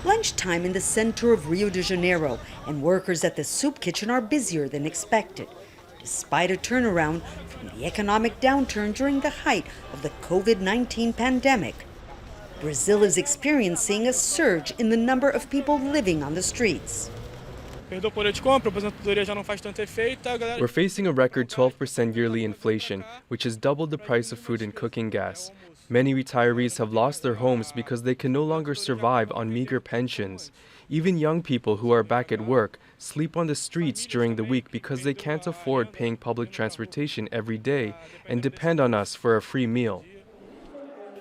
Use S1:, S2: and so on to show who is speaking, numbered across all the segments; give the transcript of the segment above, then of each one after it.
S1: Lunchtime in the center of Rio de Janeiro, and workers at the soup kitchen are busier than expected, despite a turnaround from the economic downturn during the height of the COVID-19 pandemic. Brazil is experiencing a surge in the number of people living on the streets.
S2: We're facing a record 12% yearly inflation, which has doubled the price of food and cooking gas. Many retirees have lost their homes because they can no longer survive on meager pensions. Even young people who are back at work sleep on the streets during the week because they can't afford paying public transportation every day and depend on us for a free meal.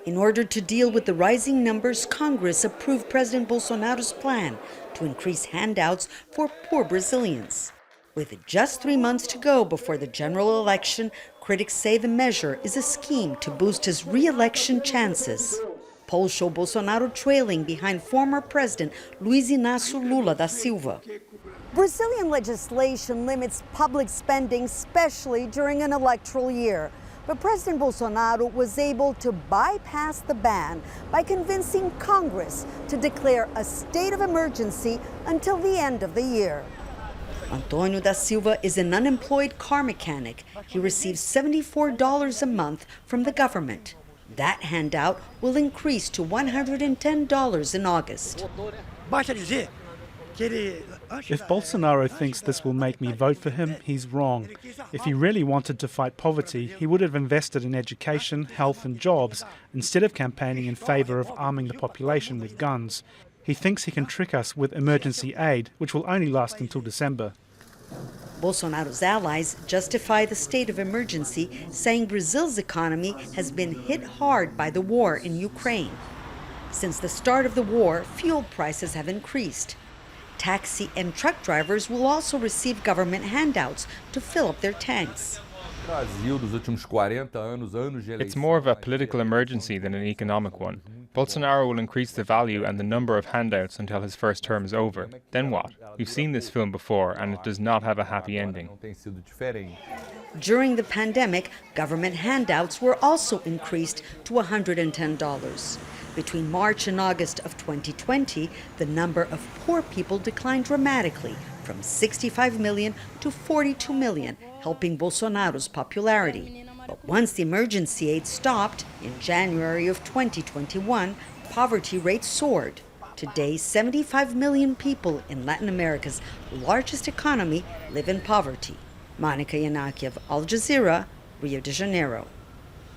S1: In order to deal with the rising numbers, Congress approved President Bolsonaro's plan to increase handouts for poor Brazilians. With just 3 months to go before the general election, critics say the measure is a scheme to boost his re-election chances. Polls show Bolsonaro trailing behind former President Luiz Inacio Lula da Silva. Brazilian legislation limits public spending, especially during an electoral year. But President Bolsonaro was able to bypass the ban by convincing Congress to declare a state of emergency until the end of the year. Antônio da Silva is an unemployed car mechanic. He receives $74 a month from the government. That handout will increase to $110 in August.
S3: If Bolsonaro thinks this will make me vote for him, he's wrong. If he really wanted to fight poverty, he would have invested in education, health and jobs, instead of campaigning in favour of arming the population with guns. He thinks he can trick us with emergency aid, which will only last until December.
S1: Bolsonaro's allies justify the state of emergency, saying Brazil's economy has been hit hard by the war in Ukraine. Since the start of the war, fuel prices have increased. Taxi and truck drivers will also receive government handouts to fill up their tanks.
S4: It's more of a political emergency than an economic one. Bolsonaro will increase the value and the number of handouts until his first term is over. Then what? We've seen this film before, and it does not have a happy ending.
S1: During the pandemic, government handouts were also increased to $110. Between March and August of 2020, the number of poor people declined dramatically from 65 million to 42 million, helping Bolsonaro's popularity. But once the emergency aid stopped in January of 2021, poverty rates soared. Today, 75 million people in Latin America's largest economy live in poverty. Yanakiew, Al Jazeera, Rio de Janeiro.